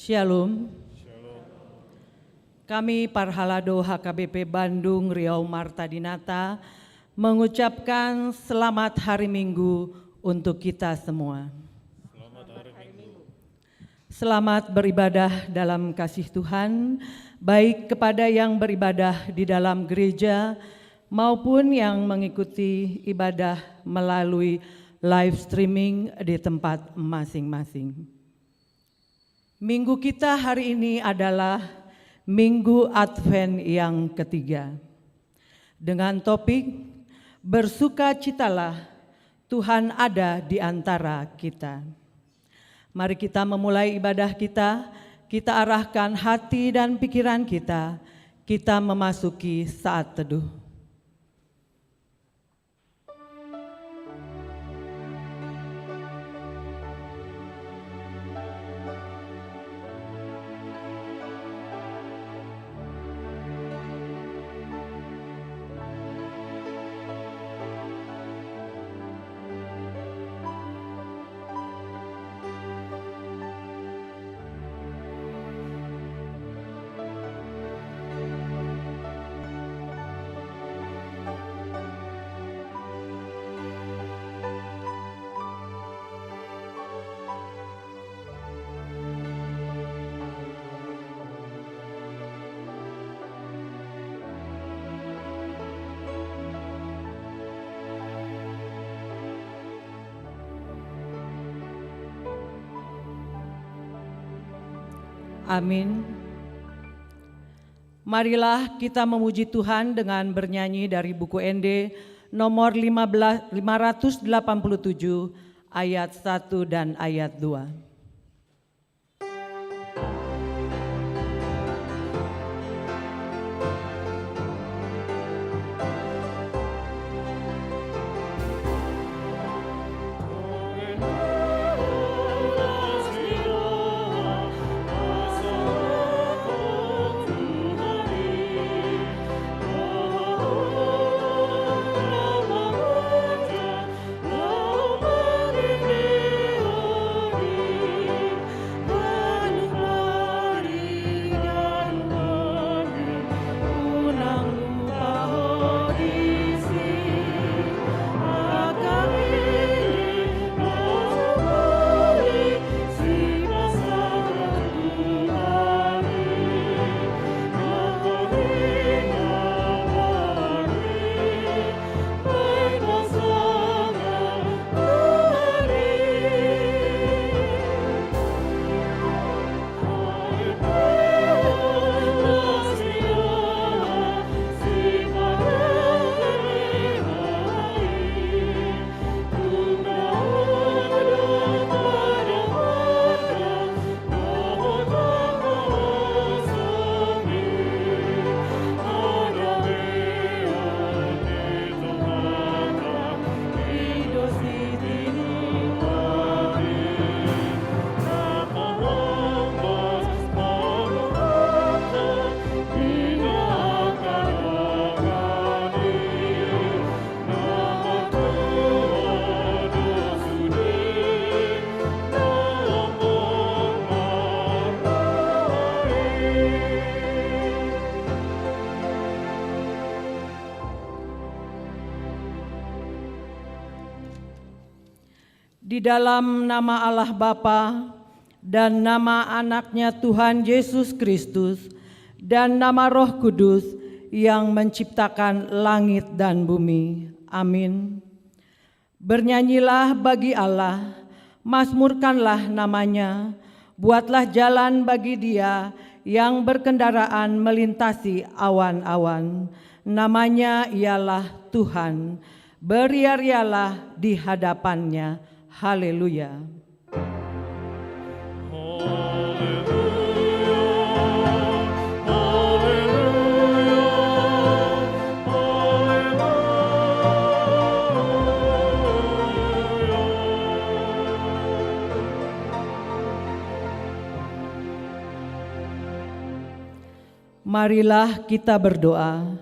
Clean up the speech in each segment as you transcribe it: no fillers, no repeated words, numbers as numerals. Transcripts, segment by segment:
Shalom. Kami Parhalado HKBP Bandung Riau Marta Dinata mengucapkan selamat hari Minggu untuk kita semua. Selamat beribadah dalam kasih Tuhan, baik kepada yang beribadah di dalam gereja maupun yang mengikuti ibadah melalui live streaming di tempat masing-masing. Minggu kita hari ini adalah Minggu Advent yang ketiga. Dengan topik, bersukacitalah Tuhan ada di antara kita. Mari kita memulai ibadah kita arahkan hati dan pikiran kita memasuki saat teduh. Amin. Marilah kita memuji Tuhan dengan bernyanyi dari buku ND nomor 587 ayat 1 dan ayat 2. Di dalam nama Allah Bapa dan nama anaknya Tuhan Yesus Kristus dan nama Roh Kudus yang menciptakan langit dan bumi. Amin. Bernyanyilah bagi Allah, mazmurkanlah namanya, buatlah jalan bagi Dia yang berkendaraan melintasi awan-awan. Namanya ialah Tuhan, beria-rialah di hadapannya. Haleluya. Marilah kita berdoa.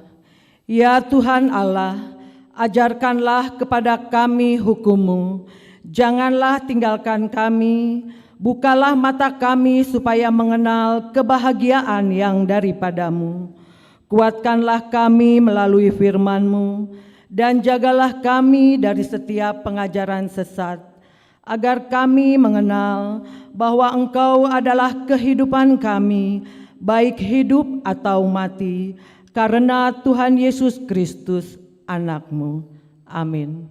Ya Tuhan Allah, ajarkanlah kepada kami hukum-Mu. Janganlah tinggalkan kami bukalah mata kami supaya mengenal kebahagiaan yang daripadamu. Kuatkanlah kami melalui firman-Mu, dan jagalah kami dari setiap pengajaran sesat, agar kami mengenal bahwa Engkau adalah kehidupan kami, baik hidup atau mati, karena Tuhan Yesus Kristus, Anak-Mu. Amin.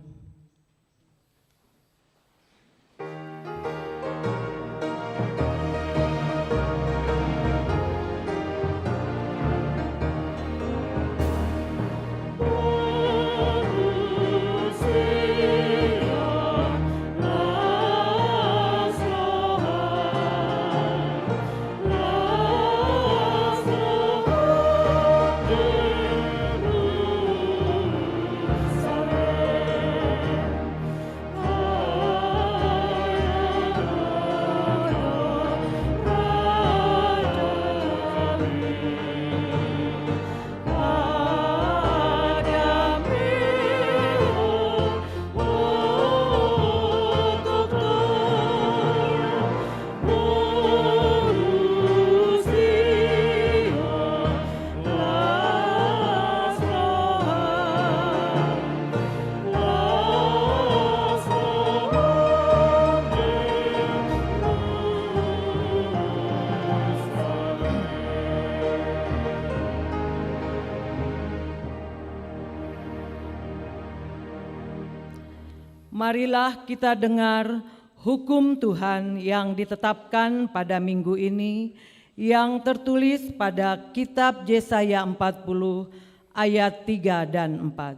Marilah kita dengar hukum Tuhan yang ditetapkan pada minggu ini, yang tertulis pada kitab Yesaya 40 ayat 3 dan 4.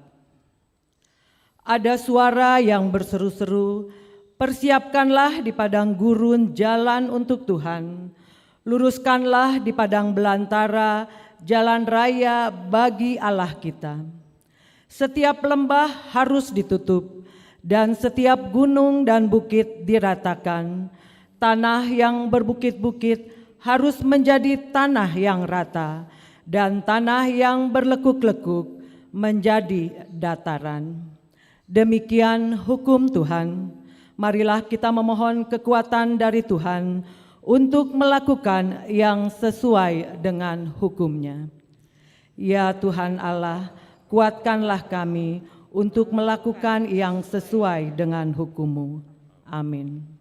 Ada suara yang berseru-seru, "Persiapkanlah di padang gurun jalan untuk Tuhan, luruskanlah di padang belantara jalan raya bagi Allah kita. Setiap lembah harus ditutup, dan setiap gunung dan bukit diratakan. Tanah yang berbukit-bukit harus menjadi tanah yang rata, dan tanah yang berlekuk-lekuk menjadi dataran." Demikian hukum Tuhan. Marilah kita memohon kekuatan dari Tuhan untuk melakukan yang sesuai dengan hukum-Nya. Ya Tuhan Allah, kuatkanlah kami untuk melakukan yang sesuai dengan hukum-Mu. Amin.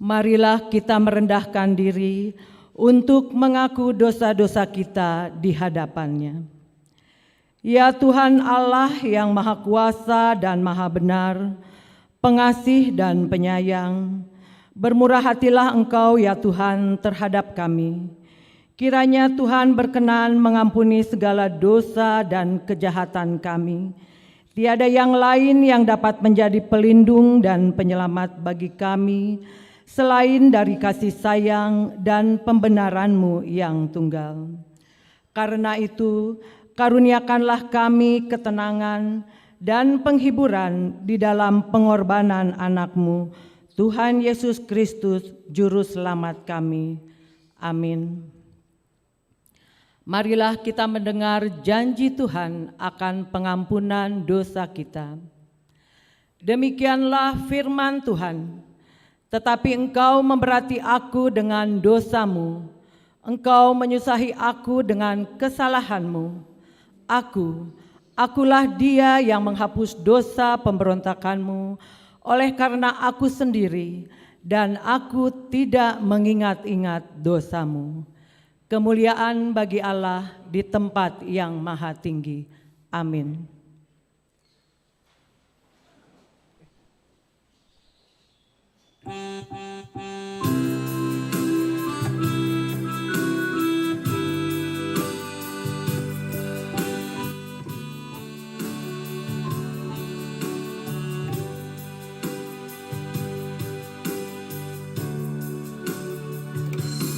Marilah kita merendahkan diri untuk mengaku dosa-dosa kita di hadapan-Nya. Ya Tuhan Allah yang Maha Kuasa dan Maha Benar, pengasih dan penyayang, bermurah hatilah Engkau ya Tuhan terhadap kami. Kiranya Tuhan berkenan mengampuni segala dosa dan kejahatan kami. Tiada yang lain yang dapat menjadi pelindung dan penyelamat bagi kami selain dari kasih sayang dan pembenaran-Mu yang tunggal. Karena itu, karuniakanlah kami ketenangan dan penghiburan di dalam pengorbanan anak-Mu, Tuhan Yesus Kristus, Juru Selamat kami. Amin. Marilah kita mendengar janji Tuhan akan pengampunan dosa kita. Demikianlah firman Tuhan, tetapi engkau memberati aku dengan dosamu, engkau menyusahi aku dengan kesalahanmu. Akulah dia yang menghapus dosa pemberontakanmu, oleh karena aku sendiri, dan aku tidak mengingat-ingat dosamu. Kemuliaan bagi Allah di tempat yang maha tinggi. Amin.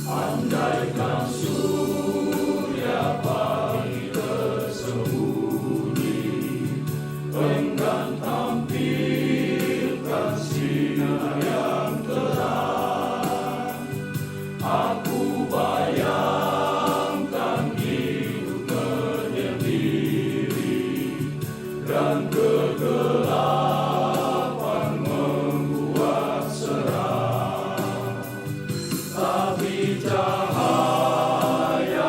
Andaikan surya pagi tersembunyi, enggan tampilkan sinar yang terang. Aku bayangkan hidup menyendiri dan kegelapan membuat seram. Tapi cahaya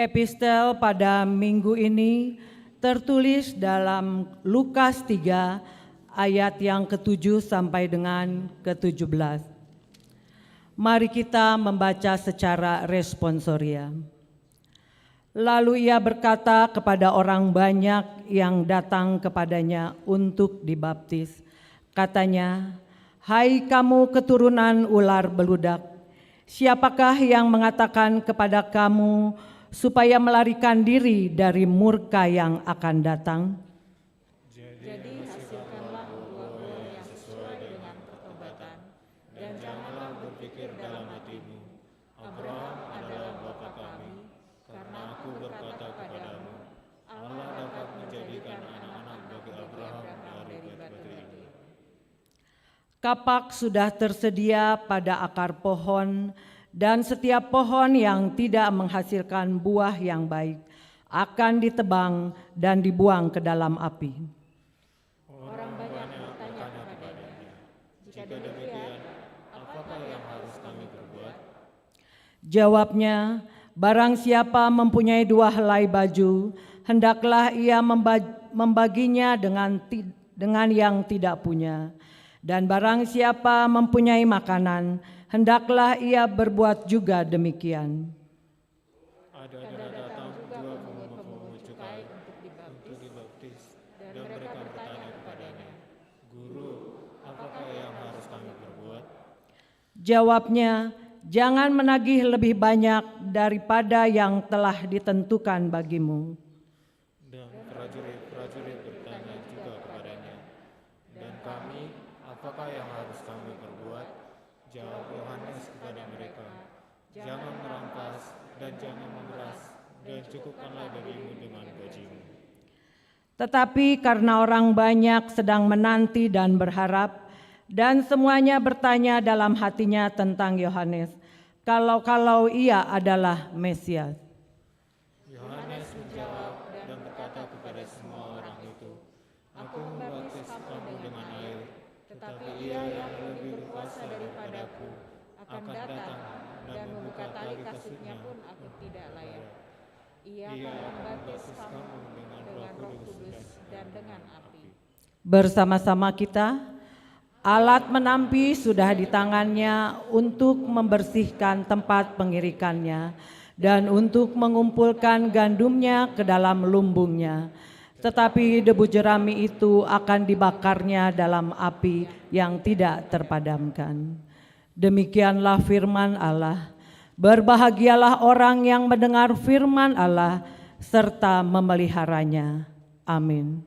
Epistel pada minggu ini tertulis dalam Lukas 3 ayat yang ke-7 sampai dengan ke-17. Mari kita membaca secara responsoria. Lalu ia berkata kepada orang banyak yang datang kepadanya untuk dibaptis. Katanya, "Hai kamu keturunan ular beludak, siapakah yang mengatakan kepada kamu supaya melarikan diri dari murka yang akan datang? Jadi hasilkanlah buah-buah yang sesuai dengan pertobatan, dan janganlah berpikir dalam hatimu, Abraham adalah bapa kami, karena aku berkata kepadamu, Allah dapat menjadikan anak-anak bagi Abraham dari batu ini." Kapak sudah tersedia pada akar pohon, dan setiap pohon yang tidak menghasilkan buah yang baik akan ditebang dan dibuang ke dalam api. Orang banyak bertanya kepadanya, "Jika demikian, apakah yang harus kami perbuat?" Jawabnya, "Barang siapa mempunyai 2 helai baju, hendaklah ia membaginya dengan yang tidak punya. Dan barang siapa mempunyai makanan, hendaklah ia berbuat juga demikian." Ada datang juga pemungut cukai untuk dibaptis, dan mereka bertanya kepadanya, "Guru, apakah yang harus kami perbuat?" Jawabnya, "Jangan menagih lebih banyak daripada yang telah ditentukan bagimu." Dan prajurit bertanya juga kepadanya, "Dan kami, apakah yang harus kami perbuat?" Jawab Yohanes kepada mereka, "Jangan merampas dan jangan memeras, dan cukupkanlah dagingmu dengan gajimu." Tetapi karena orang banyak sedang menanti dan berharap, dan semuanya bertanya dalam hatinya tentang Yohanes, kalau ia adalah Mesias. Yohanes menjawab dan berkata kepada semua orang itu, "Aku membaptis kamu dengan air, tetapi Ia yang lebih berkuasa daripadaku akan datang, dan membuka tali kasutnya pun aku tidak layak. Ia akan membaptis kamu dengan Roh Kudus dan dengan api." Bersama-sama kita, alat menampi sudah di tangannya untuk membersihkan tempat pengirikannya dan untuk mengumpulkan gandumnya ke dalam lumbungnya. Tetapi debu jerami itu akan dibakarnya dalam api yang tidak terpadamkan. Demikianlah firman Allah. Berbahagialah orang yang mendengar firman Allah serta memeliharanya. Amin.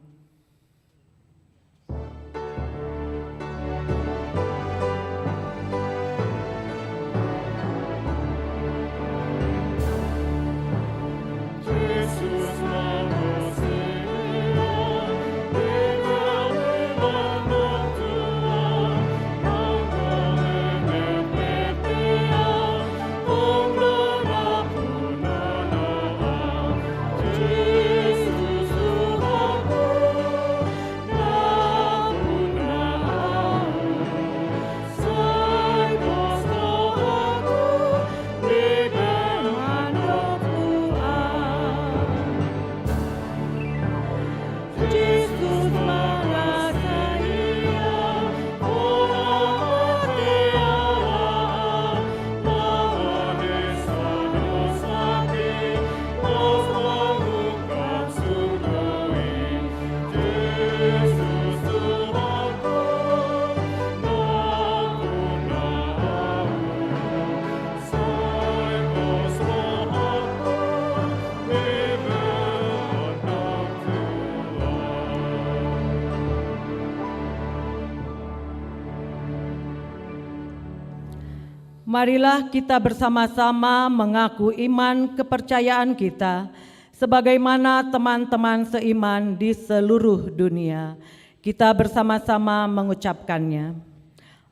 Marilah kita bersama-sama mengaku iman kepercayaan kita sebagaimana teman-teman seiman di seluruh dunia. Kita bersama-sama mengucapkannya.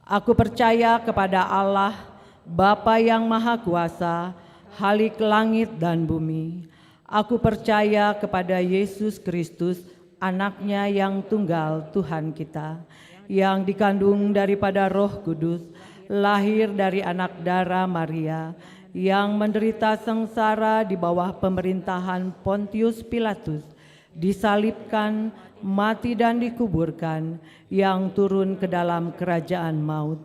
Aku percaya kepada Allah, Bapa yang Maha Kuasa, Khalik langit dan bumi. Aku percaya kepada Yesus Kristus, Anaknya yang tunggal Tuhan kita, yang dikandung daripada Roh Kudus, lahir dari anak darah Maria, yang menderita sengsara di bawah pemerintahan Pontius Pilatus, disalibkan, mati dan dikuburkan, yang turun ke dalam kerajaan maut.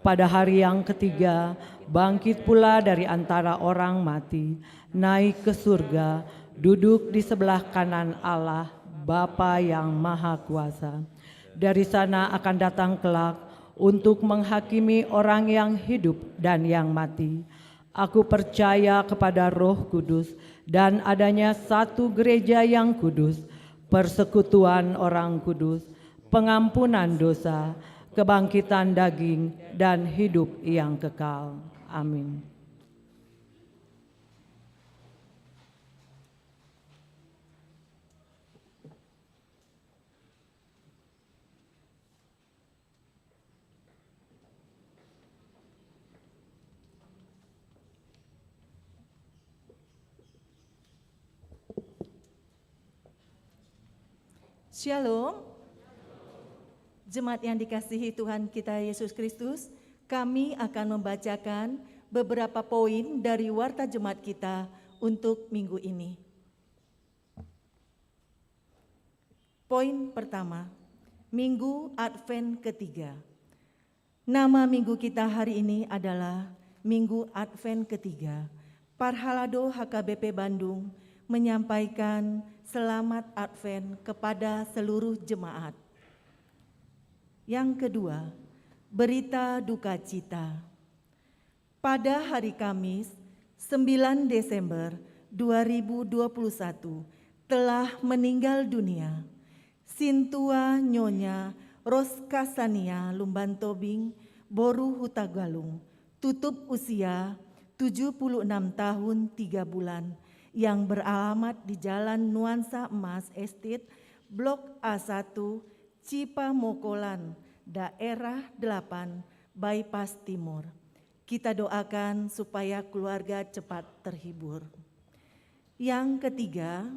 Pada hari yang ketiga, bangkit pula dari antara orang mati, naik ke surga, duduk di sebelah kanan Allah, Bapa yang Maha Kuasa. Dari sana akan datang kelak untuk menghakimi orang yang hidup dan yang mati. Aku percaya kepada Roh Kudus dan adanya satu gereja yang kudus, persekutuan orang kudus, pengampunan dosa, kebangkitan daging, dan hidup yang kekal. Amin. Shalom, jemaat yang dikasihi Tuhan kita Yesus Kristus, kami akan membacakan beberapa poin dari warta jemaat kita untuk minggu ini. Poin pertama, Minggu Advent ketiga. Nama minggu kita hari ini adalah Minggu Advent ketiga. Parhalado HKBP Bandung menyampaikan selamat Advent kepada seluruh jemaat. Yang kedua, berita duka cita. Pada hari Kamis, 9 Desember 2021, telah meninggal dunia Sintua Nyonya Roskasania Lumbantobing Boru Hutagalung, tutup usia 76 tahun 3 bulan, yang beralamat di Jalan Nuansa Emas Estate, Blok A1, Cipamokolan, Daerah 8, Bypass Timur. Kita doakan supaya keluarga cepat terhibur. Yang ketiga,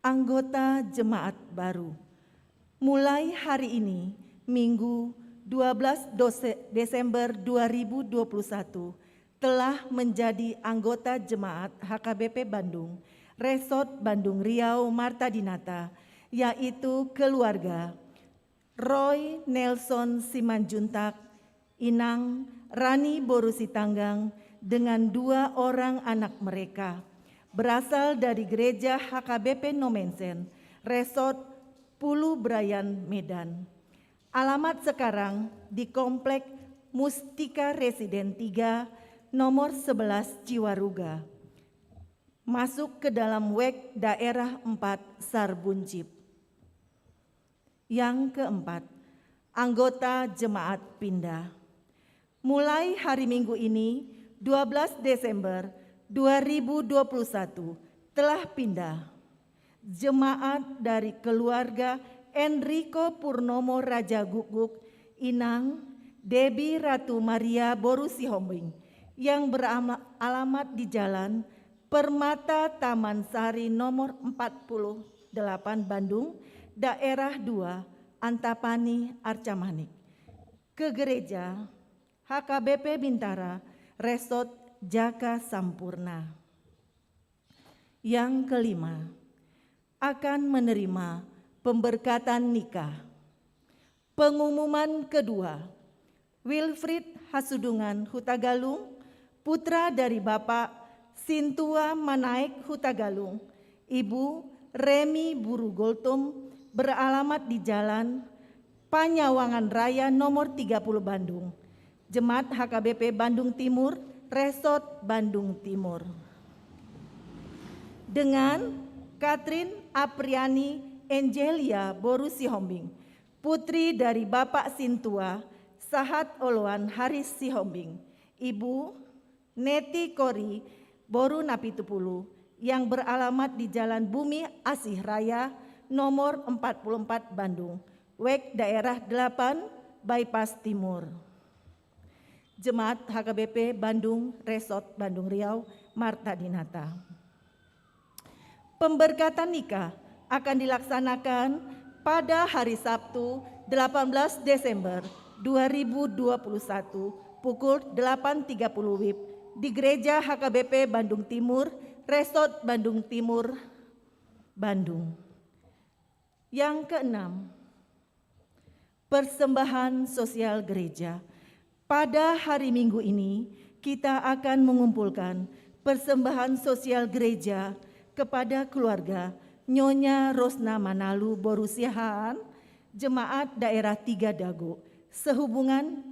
anggota jemaat baru. Mulai hari ini, Minggu 12 Desember 2021, telah menjadi anggota jemaat HKBP Bandung, Resort Bandung Riau Marta Dinata, yaitu keluarga Roy Nelson Simanjuntak, Inang Rani Borusitanggang dengan 2 orang anak mereka, berasal dari gereja HKBP Nomensen, Resort Pulu Brayan, Medan. Alamat sekarang di Komplek Mustika Residen 3, nomor 11 Ciwaruga, masuk ke dalam WEK Daerah 4 Sarbuncip. Yang keempat, anggota jemaat pindah. Mulai hari Minggu ini, 12 Desember 2021, telah pindah jemaat dari keluarga Enrico Purnomo Raja Guguk, Inang Debbie Ratu Maria Boru Sihombing, yang beralamat di Jalan Permata Taman Sari nomor 48 Bandung, Daerah 2, Antapani, Arcamanik, ke gereja HKBP Bintara, Resort Jaka Sampurna. Yang kelima, akan menerima pemberkatan nikah. Pengumuman kedua, Wilfried Hasudungan Hutagalung, putra dari Bapak Sintua Manaik Hutagalung, Ibu Remi Buru Goltum, beralamat di Jalan Panyawangan Raya nomor 30 Bandung, Jemaat HKBP Bandung Timur, Resort Bandung Timur. Dengan Katrin Apriani Angelia Boru Sihombing, putri dari Bapak Sintua Sahat Oloan Haris Sihombing, Ibu Neti Kori Boru Napitupulu, yang beralamat di Jalan Bumi Asih Raya nomor 44 Bandung, WEK Daerah 8, Bypass Timur. Jemaat HKBP Bandung, Resort Bandung Riau, Marta Dinata. Pemberkatan nikah akan dilaksanakan pada hari Sabtu 18 Desember 2021 pukul 8.30 WIB di Gereja HKBP Bandung Timur, Resort Bandung Timur, Bandung. Yang keenam, persembahan sosial gereja. Pada hari Minggu ini, kita akan mengumpulkan persembahan sosial gereja kepada keluarga Nyonya Rosna Manalu Borusiahaan, Jemaat Daerah 3 Dago, sehubungan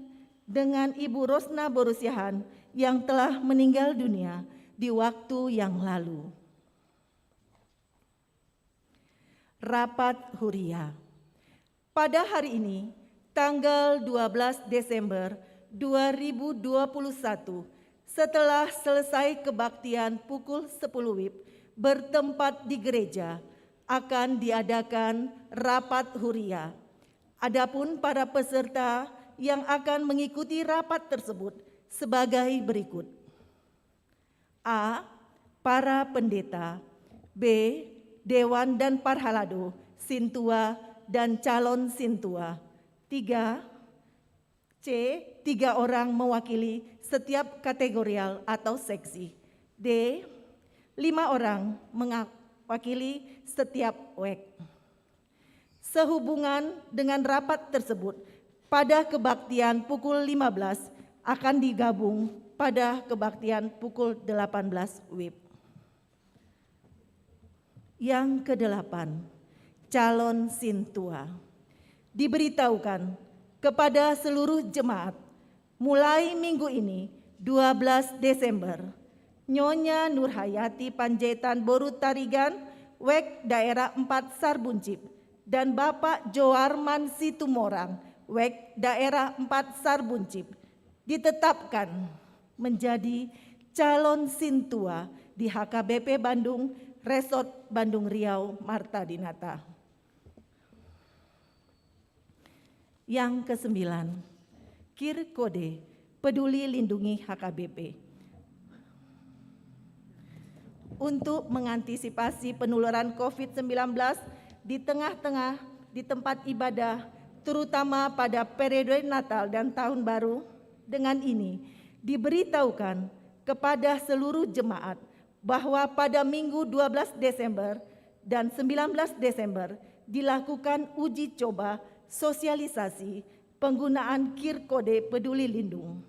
dengan Ibu Rosna Borusiahaan yang telah meninggal dunia di waktu yang lalu. Rapat Huria. Pada hari ini, tanggal 12 Desember 2021, setelah selesai kebaktian pukul 10 WIB bertempat di gereja, akan diadakan rapat huria. Adapun para peserta yang akan mengikuti rapat tersebut sebagai berikut. A. Para pendeta. B. Dewan dan Parhalado, Sintua dan calon Sintua. 3. C. 3 orang mewakili setiap kategorial atau seksi. D. 5 orang mewakili setiap WEK. Sehubungan dengan rapat tersebut, pada kebaktian pukul 15 akan digabung pada kebaktian pukul 18 WIB. Yang kedelapan, calon Sintua. Diberitahukan kepada seluruh jemaat, mulai minggu ini 12 Desember, Nyonya Nurhayati Panjaitan Boru Tarigan, WEK Daerah 4 Sarbuncip, dan Bapak Joarman Situmorang, WEK Daerah 4 Sarbuncip, ditetapkan menjadi calon Sintua di HKBP Bandung, Resort Bandung Riau Marta Dinata. Yang kesembilan, KIR Kode Peduli Lindungi HKBP. Untuk mengantisipasi penularan COVID-19 di tengah-tengah di tempat ibadah, terutama pada periode Natal dan Tahun Baru, dengan ini diberitahukan kepada seluruh jemaat bahwa pada Minggu 12 Desember dan 19 Desember dilakukan uji coba sosialisasi penggunaan KIR Kode Peduli Lindung.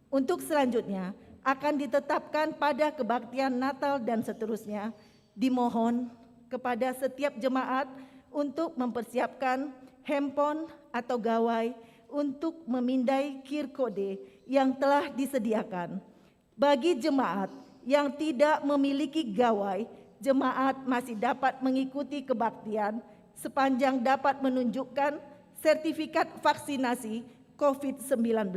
Untuk selanjutnya akan ditetapkan pada kebaktian Natal dan seterusnya, dimohon kepada setiap jemaat untuk mempersiapkan handphone atau gawai untuk memindai KIR Kode yang telah disediakan. Bagi jemaat yang tidak memiliki gawai, jemaat masih dapat mengikuti kebaktian sepanjang dapat menunjukkan sertifikat vaksinasi COVID-19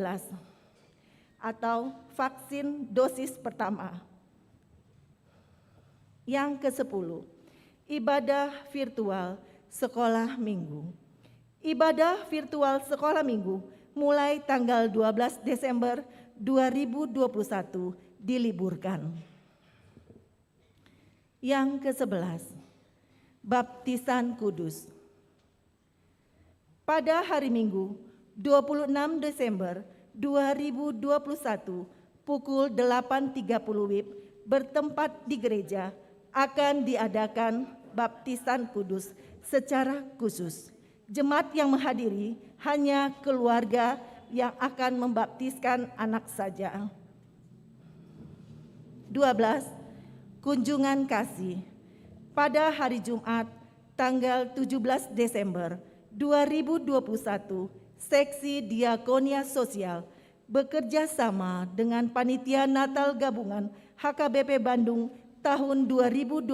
atau vaksin dosis pertama. Yang ke-10, ibadah virtual sekolah minggu. Ibadah virtual sekolah minggu mulai tanggal 12 Desember 2021 diliburkan. Yang ke-11, baptisan kudus. Pada hari Minggu 26 Desember 2021 pukul 8.30 WIB bertempat di gereja akan diadakan baptisan kudus secara khusus. Jemaat yang menghadiri hanya keluarga yang akan membaptiskan anak saja. 12. Kunjungan kasih. Pada hari Jumat tanggal 17 Desember 2021, Seksi Diakonia Sosial bekerja sama dengan Panitia Natal Gabungan HKBP Bandung tahun 2021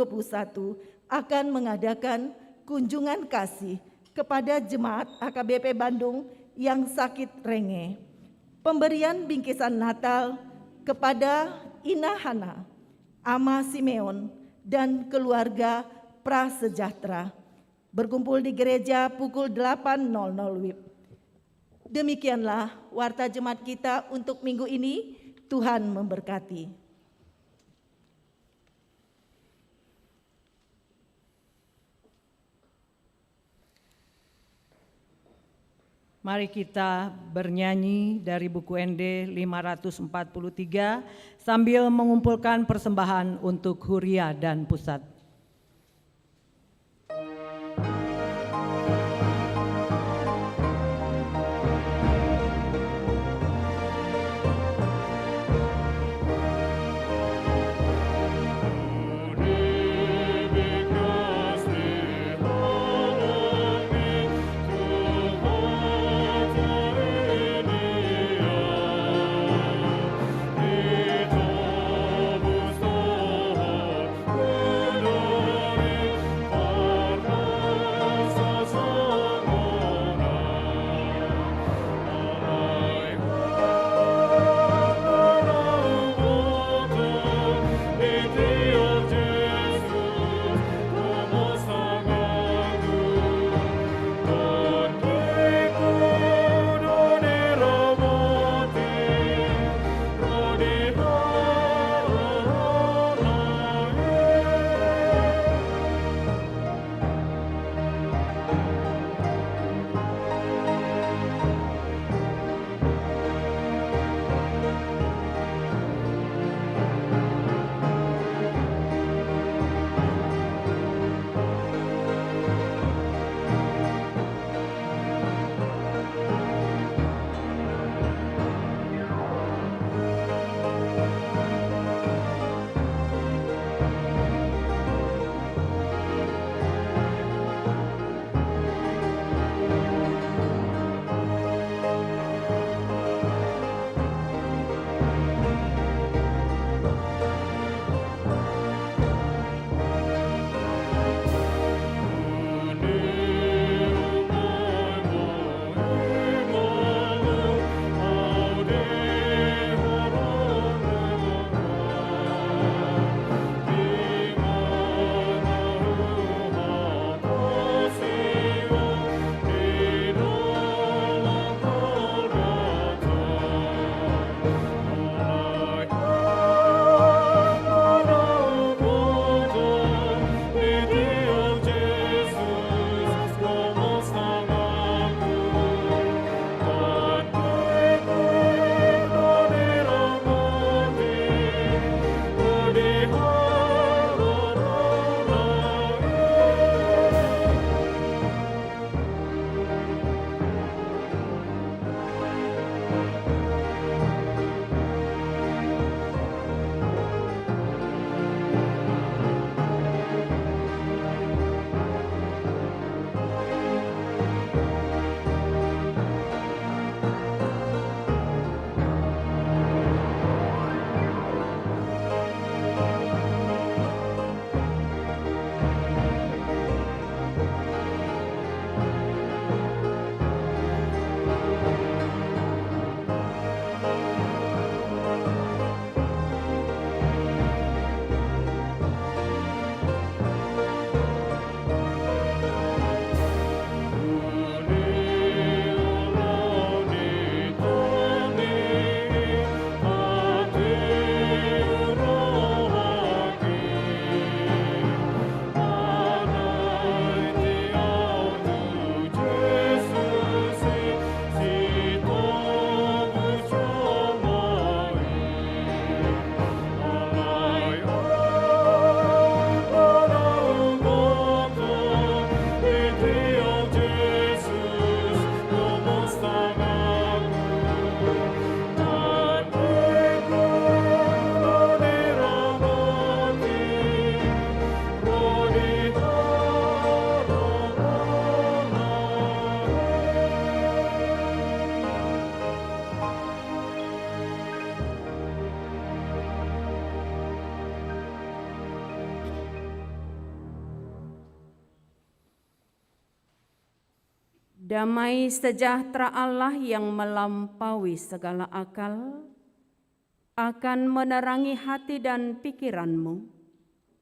akan mengadakan kunjungan kasih kepada jemaat HKBP Bandung yang sakit renge. Pemberian bingkisan Natal kepada Ina Hana, Ama Simeon, dan keluarga Prasejahtera. Berkumpul di gereja pukul 8.00 WIB. Demikianlah warta jemaat kita untuk minggu ini. Tuhan memberkati. Mari kita bernyanyi dari buku ND 543 sambil mengumpulkan persembahan untuk Huria dan Pusat. Damai sejahtera Allah yang melampaui segala akal akan menerangi hati dan pikiranmu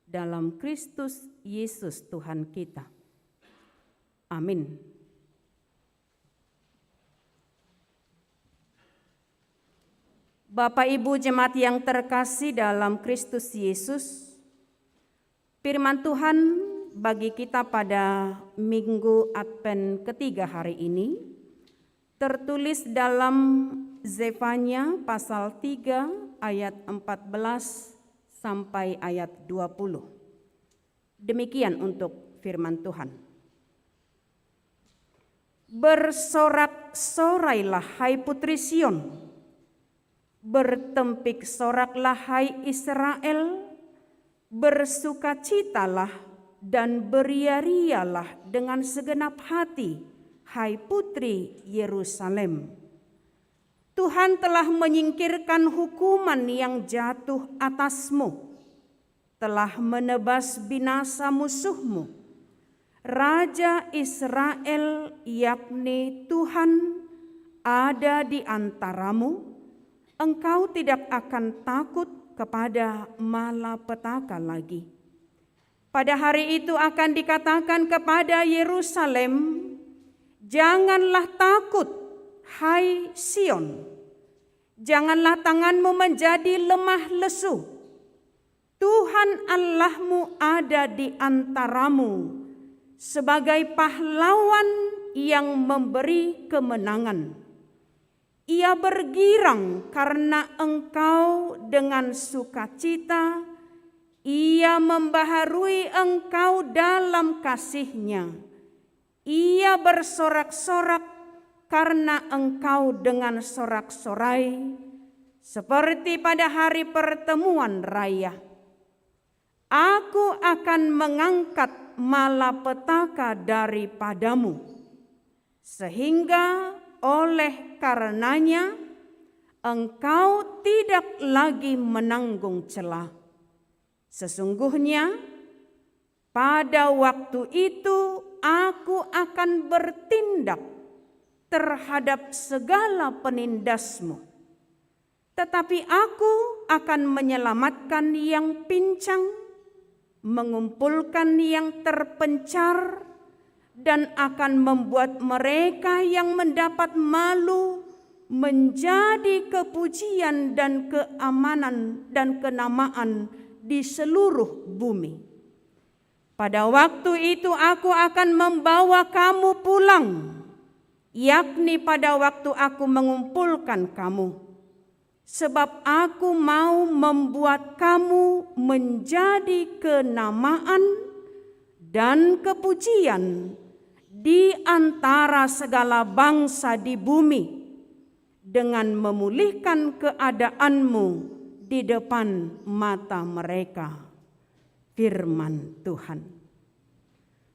dalam Kristus Yesus Tuhan kita. Amin. Bapak Ibu jemaat yang terkasih dalam Kristus Yesus, firman Tuhan bagi kita pada Minggu Advent ketiga hari ini tertulis dalam Zefanya pasal 3 ayat 14 sampai ayat 20. Demikian untuk firman Tuhan. Bersorak-sorailah hai putri Sion, bertempik soraklah hai Israel, bersukacitalah dan beria-rialah dengan segenap hati hai putri Yerusalem. Tuhan telah menyingkirkan hukuman yang jatuh atasmu, telah menebas binasa musuhmu. Raja Israel, yakni Tuhan, ada di antaramu. Engkau tidak akan takut kepada malapetaka lagi. Pada hari itu akan dikatakan kepada Yerusalem, janganlah takut, hai Sion. Janganlah tanganmu menjadi lemah lesu. Tuhan Allahmu ada di antaramu sebagai pahlawan yang memberi kemenangan. Ia bergirang karena engkau dengan sukacita. Ia membaharui engkau dalam kasih-Nya. Ia bersorak-sorak karena engkau dengan sorak-sorai, seperti pada hari pertemuan raya. Aku akan mengangkat malapetaka daripadamu, sehingga oleh karenanya engkau tidak lagi menanggung celah. Sesungguhnya pada waktu itu aku akan bertindak terhadap segala penindasmu, tetapi aku akan menyelamatkan yang pincang, mengumpulkan yang terpencar, dan akan membuat mereka yang mendapat malu menjadi kepujian dan keamanan dan kenamaan di seluruh bumi. Pada waktu itu aku akan membawa kamu pulang, yakni pada waktu aku mengumpulkan kamu. Sebab aku mau membuat kamu menjadi kenamaan dan kepujian di antara segala bangsa di bumi, dengan memulihkan keadaanmu di depan mata mereka. Firman Tuhan.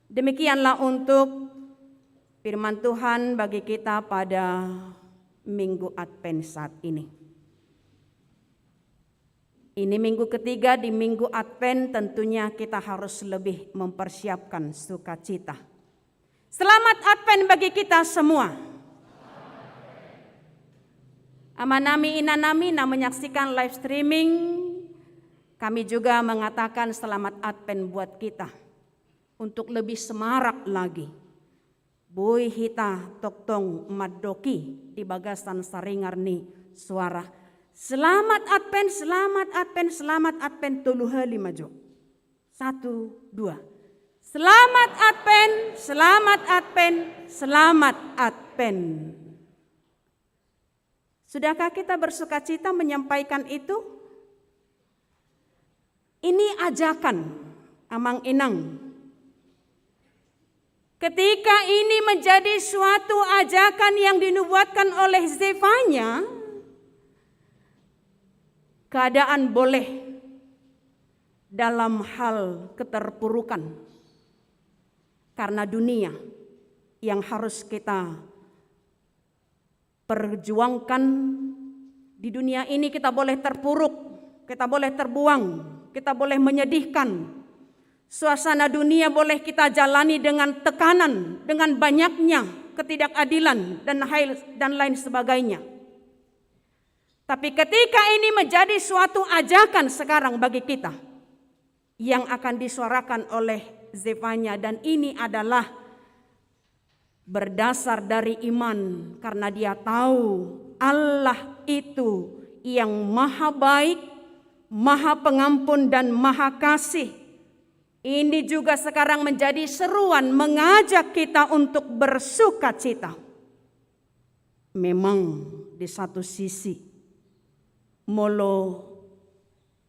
Demikianlah untuk firman Tuhan bagi kita pada Minggu Advent saat ini. Ini minggu ketiga di Minggu Advent, tentunya kita harus lebih mempersiapkan sukacita. Selamat Advent bagi kita semua. Amanami Inanami menyaksikan live streaming, kami juga mengatakan selamat Advent buat kita. Untuk lebih semarak lagi. Boy hita toktong madoki di bagasan saringarni suara. Selamat Advent, selamat Advent, selamat Advent tuluhali maju. 1, 2. Selamat Advent, selamat Advent, selamat Advent. Sudahkah kita bersukacita menyampaikan itu? Ini ajakan Amang Inang. Ketika ini menjadi suatu ajakan yang dinubuatkan oleh Zefanya, keadaan boleh dalam hal keterpurukan karena dunia yang harus kita perjuangkan. Di dunia ini kita boleh terpuruk, kita boleh terbuang, kita boleh menyedihkan. Suasana dunia boleh kita jalani dengan tekanan, dengan banyaknya ketidakadilan dan lain sebagainya. Tapi ketika ini menjadi suatu ajakan sekarang bagi kita yang akan disuarakan oleh Zefanya, dan ini adalah berdasar dari iman karena dia tahu Allah itu yang maha baik, maha pengampun dan maha kasih. Ini juga sekarang menjadi seruan mengajak kita untuk bersukacita. memang di satu sisi molo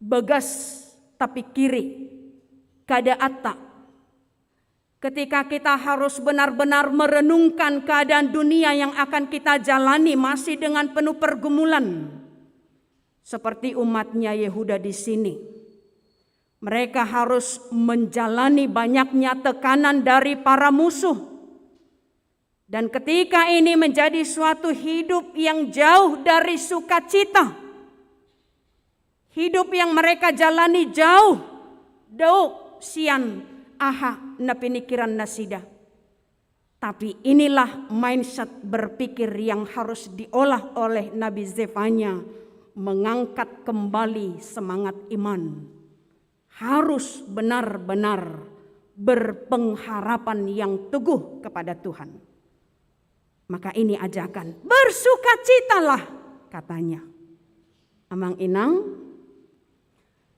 begas tapi kiri kada atta. Ketika kita harus benar-benar merenungkan keadaan dunia yang akan kita jalani masih dengan penuh pergumulan. Seperti umatnya Yehuda di sini. Mereka harus menjalani banyaknya tekanan dari para musuh. Dan ketika ini menjadi suatu hidup yang jauh dari sukacita. Hidup yang mereka jalani jauh. Sian aha na pinikiran nasida. Tapi inilah mindset berpikir yang harus diolah oleh Nabi Zefanya, mengangkat kembali semangat iman. Harus benar-benar berpengharapan yang teguh kepada Tuhan. Maka ini ajakan, bersukacitalah katanya. Amang Inang,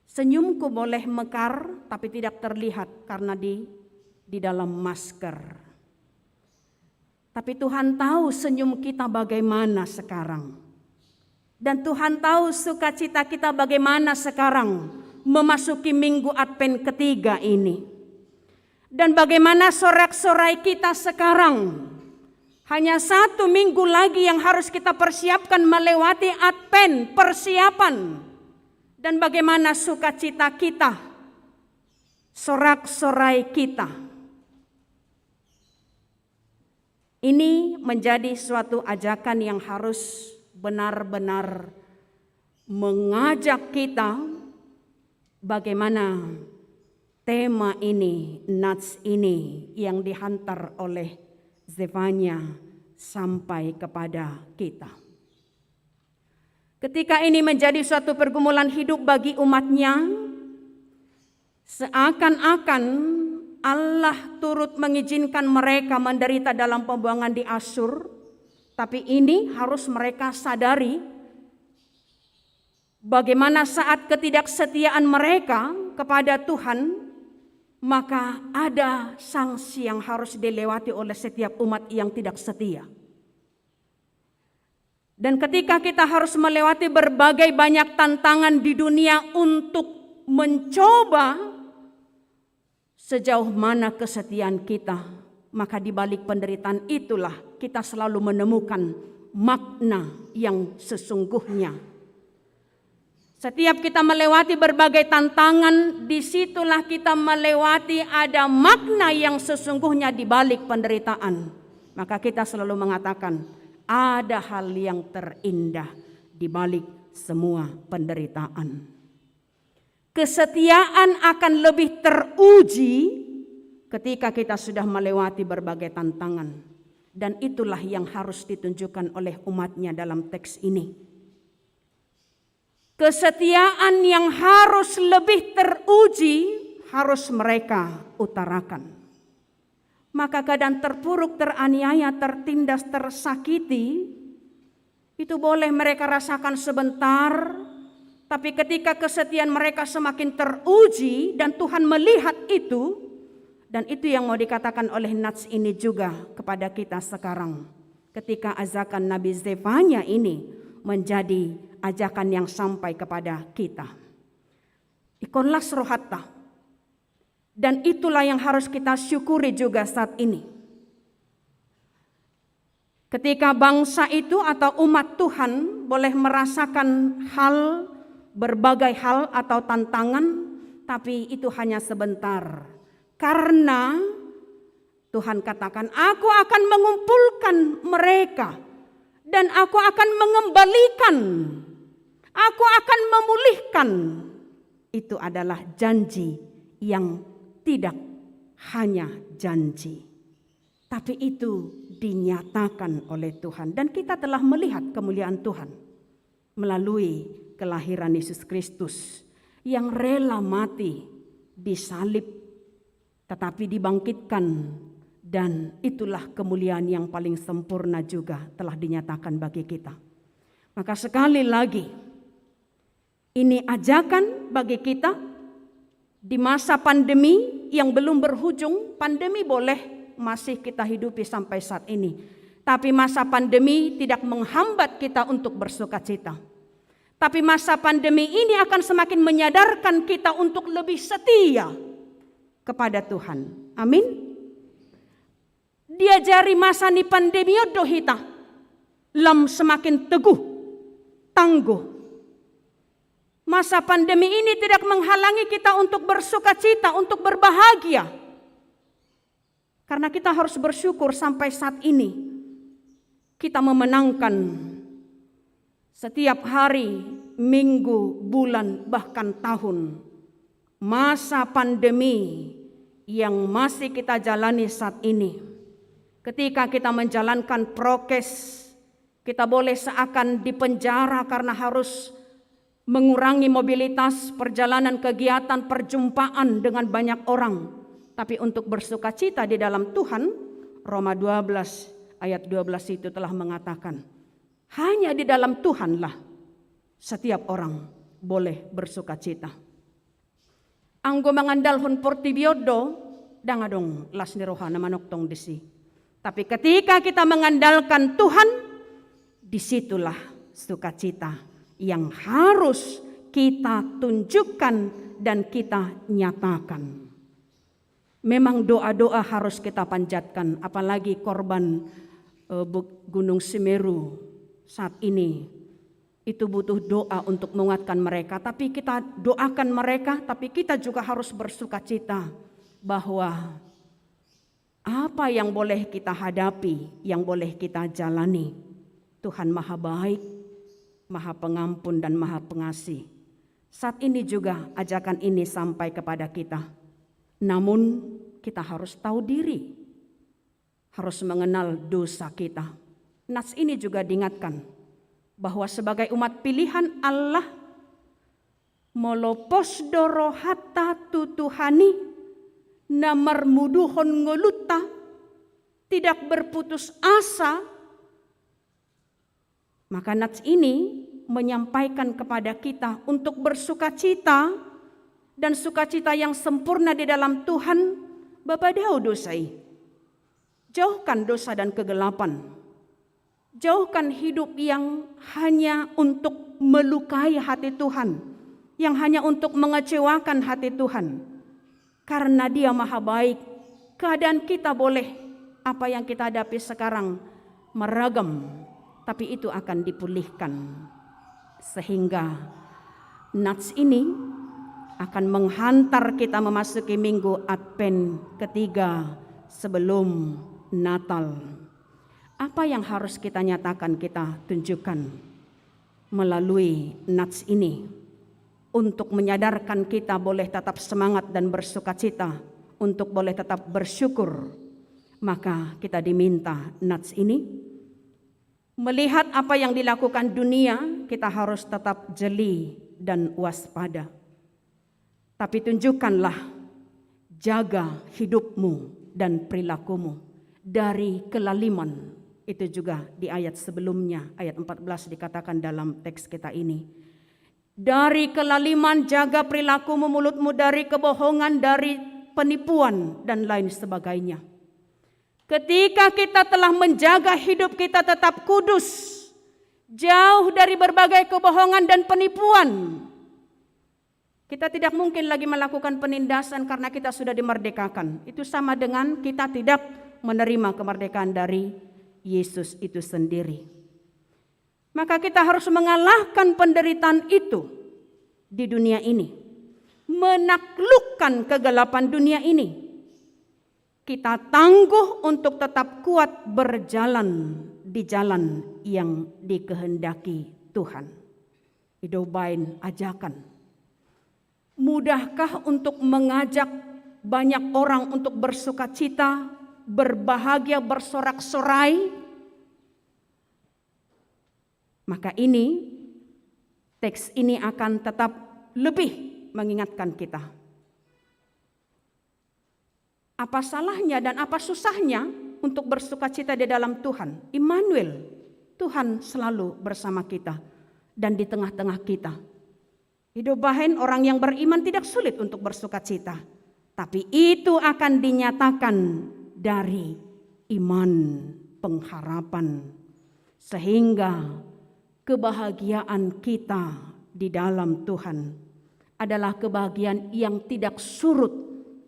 senyumku boleh mekar tapi tidak terlihat karena di dalam masker. Tapi Tuhan tahu senyum kita bagaimana sekarang. Dan Tuhan tahu sukacita kita bagaimana sekarang memasuki minggu Advent ketiga ini. Dan bagaimana sorak-sorai kita sekarang. Hanya 1 minggu lagi yang harus kita persiapkan melewati Advent, persiapan. Dan bagaimana sukacita kita, sorak-sorai kita. Ini menjadi suatu ajakan yang harus benar-benar mengajak kita bagaimana tema ini, nats ini yang dihantar oleh Zefanya sampai kepada kita. Ketika ini menjadi suatu pergumulan hidup bagi umatnya, seakan-akan Allah turut mengizinkan mereka menderita dalam pembuangan di Asyur. Tapi ini harus mereka sadari bagaimana saat ketidaksetiaan mereka kepada Tuhan, maka ada sanksi yang harus dilewati oleh setiap umat yang tidak setia. Dan ketika kita harus melewati berbagai banyak tantangan di dunia untuk mencoba sejauh mana kesetiaan kita, maka di balik penderitaan itulah kita selalu menemukan makna yang sesungguhnya. Setiap kita melewati berbagai tantangan, disitulah kita melewati ada makna yang sesungguhnya di balik penderitaan. Maka kita selalu mengatakan, ada hal yang terindah di balik semua penderitaan. Kesetiaan akan lebih teruji ketika kita sudah melewati berbagai tantangan. Dan itulah yang harus ditunjukkan oleh umatnya dalam teks ini. Kesetiaan yang harus lebih teruji harus mereka utarakan. Maka keadaan terpuruk, teraniaya, tertindas, tersakiti, itu boleh mereka rasakan sebentar, tapi ketika kesetiaan mereka semakin teruji dan Tuhan melihat itu, dan itu yang mau dikatakan oleh nats ini juga kepada kita sekarang. Ketika ajakan Nabi Zefanya ini menjadi ajakan yang sampai kepada kita. Ikonlas rohatta. Dan itulah yang harus kita syukuri juga saat ini. Ketika bangsa itu atau umat Tuhan boleh merasakan berbagai hal atau tantangan, tapi itu hanya sebentar. Karena Tuhan katakan, aku akan mengumpulkan mereka dan aku akan mengembalikan, aku akan memulihkan. Itu adalah janji yang tidak hanya janji, tapi itu dinyatakan oleh Tuhan. Dan kita telah melihat kemuliaan Tuhan melalui kelahiran Yesus Kristus yang rela mati disalib tetapi dibangkitkan. Dan itulah kemuliaan yang paling sempurna juga telah dinyatakan bagi kita. Maka sekali lagi, ini ajakan bagi kita. Di masa pandemi yang belum berujung, pandemi boleh masih kita hidupi sampai saat ini. Tapi masa pandemi tidak menghambat kita untuk bersukacita. Tapi masa pandemi ini akan semakin menyadarkan kita untuk lebih setia kepada Tuhan. Amin. Diajari masa ni pandemi odo hita, lam semakin teguh, tangguh. Masa pandemi ini tidak menghalangi kita untuk bersukacita, untuk berbahagia. Karena kita harus bersyukur sampai saat ini kita memenangkan setiap hari, minggu, bulan, bahkan tahun. Masa pandemi yang masih kita jalani saat ini. Ketika kita menjalankan prokes, kita boleh seakan dipenjara karena harus mengurangi mobilitas, perjalanan, kegiatan, perjumpaan dengan banyak orang. Tapi untuk bersukacita di dalam Tuhan, Roma 12 ayat 12 itu telah mengatakan, hanya di dalam Tuhanlah setiap orang boleh bersukacita. Anggo mangandalhon portibiodo, dangadong las ni rohana manoktong disi. Tapi ketika kita mengandalkan Tuhan, disitulah sukacita yang harus kita tunjukkan dan kita nyatakan. Memang doa-doa harus kita panjatkan, apalagi korban Gunung Semeru saat ini. Itu butuh doa untuk menguatkan mereka, tapi kita doakan mereka, tapi kita juga harus bersukacita bahwa apa yang boleh kita hadapi, yang boleh kita jalani, Tuhan Maha Baik, Maha Pengampun dan Maha Pengasih. Saat ini juga ajakan ini sampai kepada kita. Namun kita harus tahu diri, harus mengenal dosa kita. Nas ini juga diingatkan bahwa sebagai umat pilihan Allah, molopos dorohata tutuhani namar muduhon ngoluta, tidak berputus asa. Maka nats ini menyampaikan kepada kita untuk bersukacita, dan sukacita yang sempurna di dalam Tuhan. Babadau dosai, jauhkan dosa dan kegelapan, jauhkan hidup yang hanya untuk melukai hati Tuhan, yang hanya untuk mengecewakan hati Tuhan. Karena Dia Maha Baik, keadaan kita boleh, apa yang kita hadapi sekarang meragam, tapi itu akan dipulihkan. Sehingga nats ini akan menghantar kita memasuki minggu Advent ketiga sebelum Natal. Apa yang harus kita nyatakan, kita tunjukkan melalui nats ini untuk menyadarkan kita boleh tetap semangat dan bersukacita, untuk boleh tetap bersyukur. Maka kita diminta nats ini, melihat apa yang dilakukan dunia, kita harus tetap jeli dan waspada. Tapi tunjukkanlah, jaga hidupmu dan perilakumu dari kelaliman. Itu juga di ayat sebelumnya, ayat 14 dikatakan dalam teks kita ini. Dari kelaliman jaga perilakumu, mulutmu dari kebohongan, dari penipuan dan lain sebagainya. Ketika kita telah menjaga hidup kita tetap kudus, jauh dari berbagai kebohongan dan penipuan, kita tidak mungkin lagi melakukan penindasan karena kita sudah dimerdekakan. Itu sama dengan kita tidak menerima kemerdekaan dari Yesus itu sendiri. Maka kita harus mengalahkan penderitaan itu di dunia ini, menaklukkan kegelapan dunia ini. Kita tangguh untuk tetap kuat berjalan di jalan yang dikehendaki Tuhan. Idobain ajakan. Mudahkah untuk mengajak banyak orang untuk bersukacita, berbahagia, bersorak-sorai? Maka ini, teks ini akan tetap lebih mengingatkan kita. Apa salahnya dan apa susahnya untuk bersukacita di dalam Tuhan? Immanuel, Tuhan selalu bersama kita dan di tengah-tengah kita. Hidobahen orang yang beriman tidak sulit untuk bersukacita, tapi itu akan dinyatakan dari iman pengharapan, sehingga kebahagiaan kita di dalam Tuhan adalah kebahagiaan yang tidak surut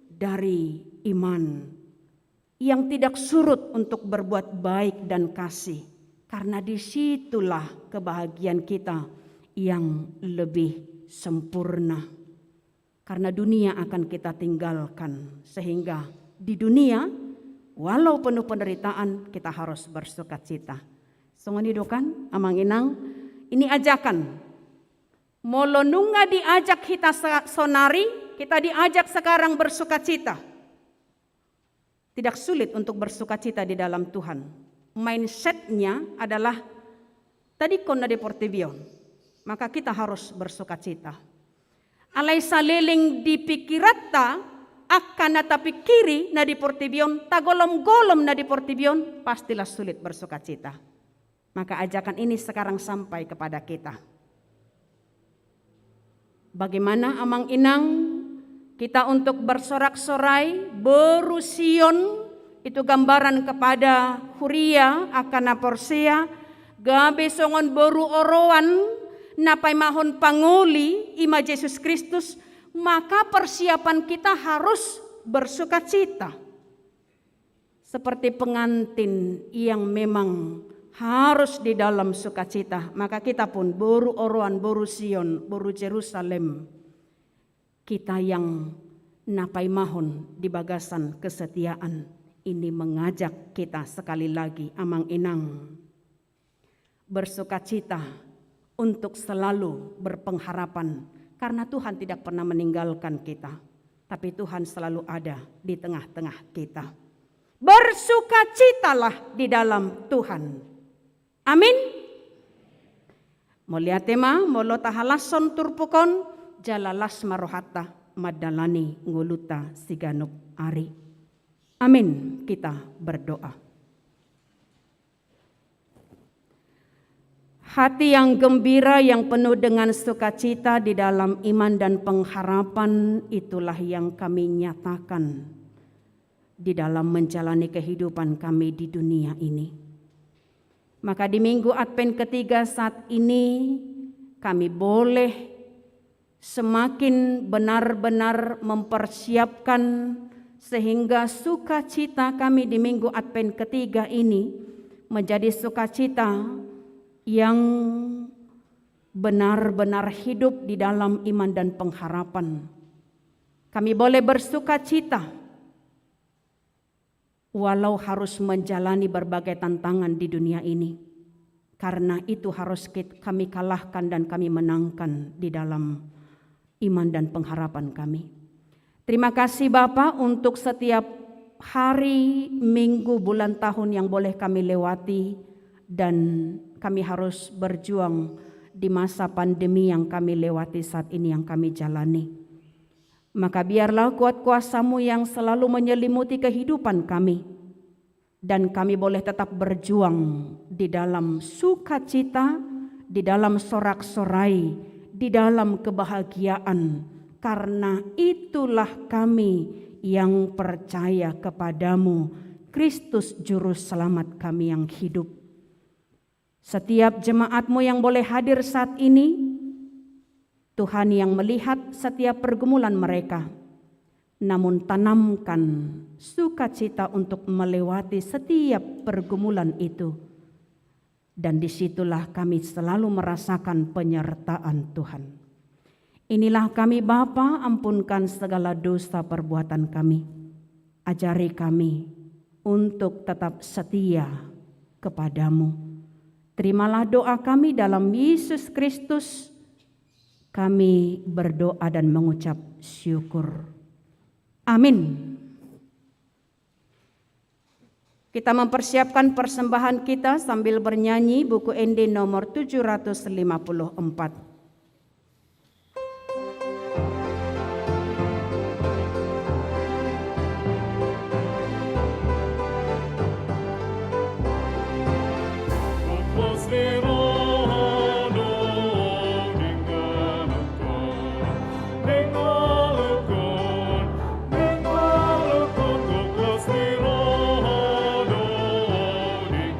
dari iman, yang tidak surut untuk berbuat baik dan kasih, karena disitulah kebahagiaan kita yang lebih sempurna. Karena dunia akan kita tinggalkan, sehingga di dunia walau penuh penderitaan kita harus bersukacita. Songoni dokan amang inang ini ajakan. Molo nunga diajak kita sonari, kita diajak sekarang bersukacita. Tidak sulit untuk bersukacita di dalam Tuhan. Mindsetnya adalah tadi kona deportivion, maka kita harus bersukacita. Alai saliling dipikirata akan tapi kiri na deportivion, tagolom-golom na deportivion, pastilah sulit bersukacita. Maka ajakan ini sekarang sampai kepada kita. Bagaimana amang inang kita untuk bersorak-sorai, berusion, itu gambaran kepada huria akan Porsia, gabe songon beru oroan, napai mahon panguli ima Yesus Kristus, maka persiapan kita harus bersukacita. Seperti pengantin yang memang harus di dalam sukacita, maka kita pun boru oroan, boru Sion, boru Jerusalem, kita yang napai mahon di bagasan kesetiaan ini mengajak kita sekali lagi amang inang bersukacita untuk selalu berpengharapan, karena Tuhan tidak pernah meninggalkan kita, tapi Tuhan selalu ada di tengah-tengah kita. Bersukacitalah di dalam Tuhan. Amin. Mulia tema molo tahalason turpukon jalalas marohata madalani nguluta siganuk ari. Amin. Kita berdoa. Hati yang gembira, yang penuh dengan sukacita di dalam iman dan pengharapan, itulah yang kami nyatakan di dalam menjalani kehidupan kami di dunia ini. Maka di minggu Advent ketiga saat ini kami boleh semakin benar-benar mempersiapkan sehingga sukacita kami di minggu Advent ketiga ini menjadi sukacita yang benar-benar hidup di dalam iman dan pengharapan. Kami boleh bersukacita walau harus menjalani berbagai tantangan di dunia ini, karena itu harus kami kalahkan dan kami menangkan di dalam iman dan pengharapan kami. Terima kasih Bapa untuk setiap hari, minggu, bulan, tahun yang boleh kami lewati, dan kami harus berjuang di masa pandemi yang kami lewati saat ini, yang kami jalani. Maka biarlah kuat kuasa-Mu yang selalu menyelimuti kehidupan kami, dan kami boleh tetap berjuang di dalam sukacita, di dalam sorak-sorai, di dalam kebahagiaan, karena itulah kami yang percaya kepadamu, Kristus Juru Selamat kami yang hidup. Setiap jemaat-Mu yang boleh hadir saat ini, Tuhan yang melihat setiap pergumulan mereka, namun tanamkan sukacita untuk melewati setiap pergumulan itu. Dan disitulah kami selalu merasakan penyertaan Tuhan. Inilah kami Bapa, ampunkan segala dosa perbuatan kami. Ajari kami untuk tetap setia kepadamu. Terimalah doa kami dalam Yesus Kristus. Kami berdoa dan mengucap syukur. Amin. Kita mempersiapkan persembahan kita sambil bernyanyi buku ND nomor 754. Di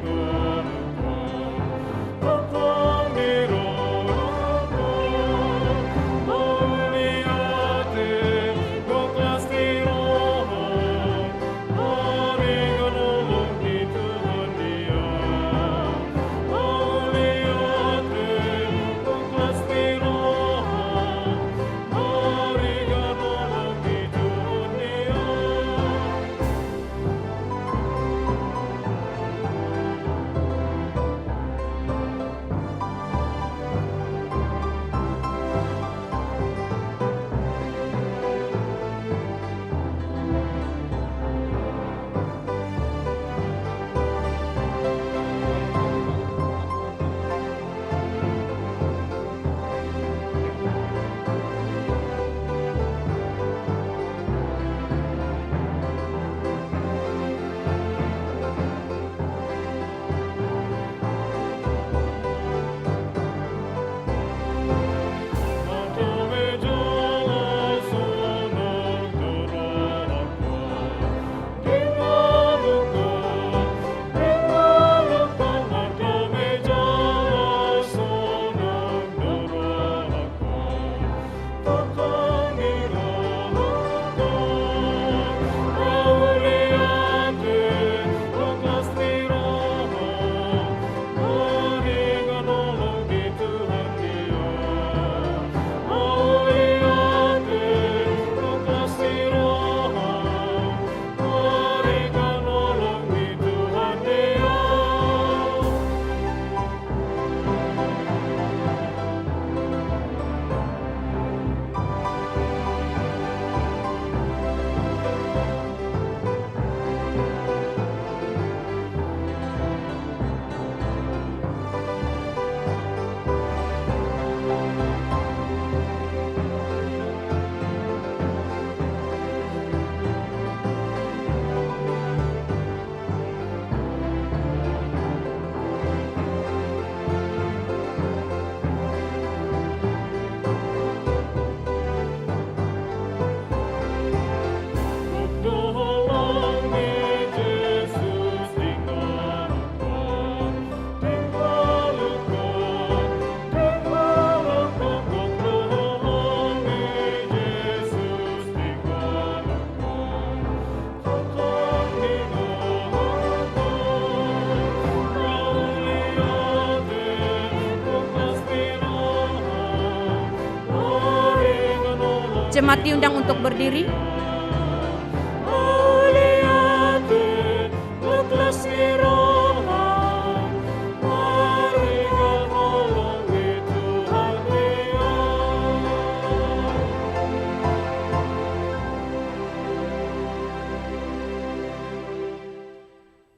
Jemaat diundang untuk berdiri.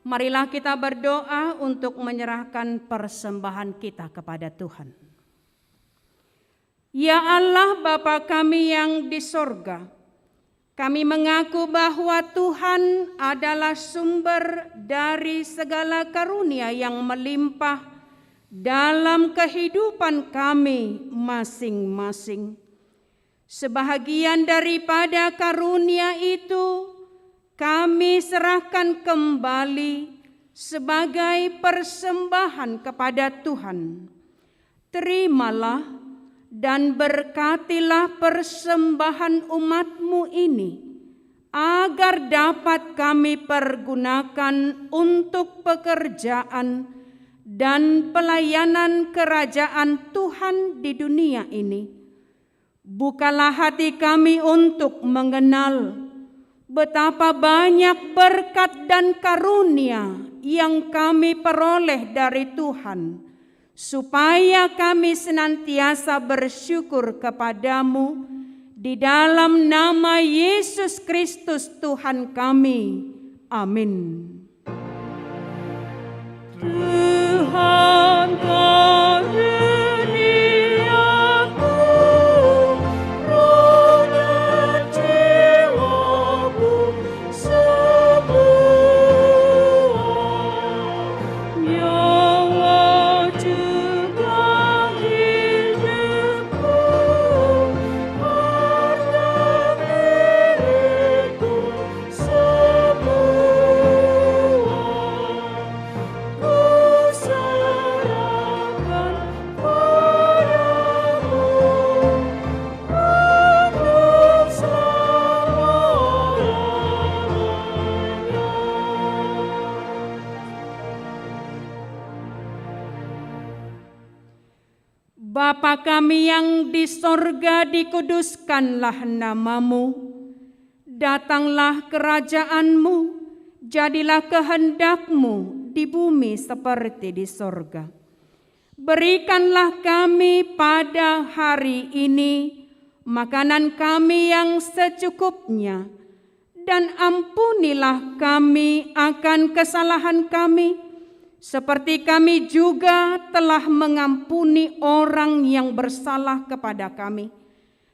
Marilah kita berdoa untuk menyerahkan persembahan kita kepada Tuhan. Ya Allah Bapa kami yang di sorga, kami mengaku bahwa Tuhan adalah sumber dari segala karunia yang melimpah dalam kehidupan kami masing-masing. Sebahagian daripada karunia itu kami serahkan kembali sebagai persembahan kepada Tuhan. Terimalah dan berkatilah persembahan umat-Mu ini, agar dapat kami pergunakan untuk pekerjaan dan pelayanan kerajaan Tuhan di dunia ini. Bukalah hati kami untuk mengenal betapa banyak berkat dan karunia yang kami peroleh dari Tuhan, supaya kami senantiasa bersyukur kepadamu di dalam nama Yesus Kristus Tuhan kami. Amin. Tuhan karuniaku roda jiwaku semua, nyawa juga hidupku, harta milikku semua. Bapa kami yang di sorga, dikuduskanlah namamu. Datanglah kerajaan-Mu, jadilah kehendak-Mu di bumi seperti di sorga. Berikanlah kami pada hari ini makanan kami yang secukupnya, dan ampunilah kami akan kesalahan kami, seperti kami juga telah mengampuni orang yang bersalah kepada kami.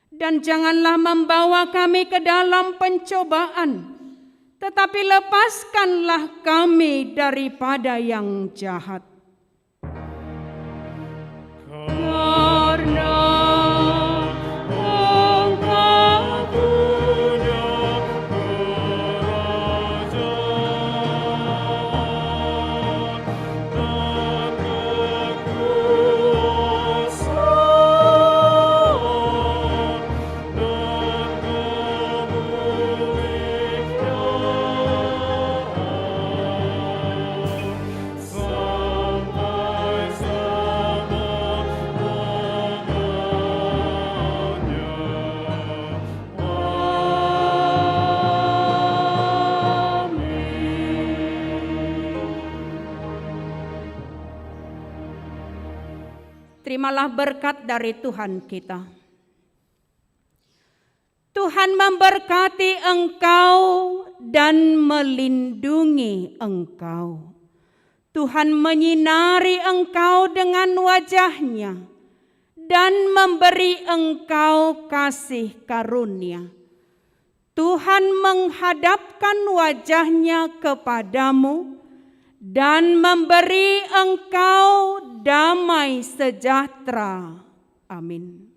Dan janganlah membawa kami ke dalam pencobaan, tetapi lepaskanlah kami daripada yang jahat. Karena terimalah berkat dari Tuhan kita. Tuhan memberkati engkau dan melindungi engkau. Tuhan menyinari engkau dengan wajah-Nya dan memberi engkau kasih karunia. Tuhan menghadapkan wajah-Nya kepadamu dan memberi engkau damai sejahtera. Amin.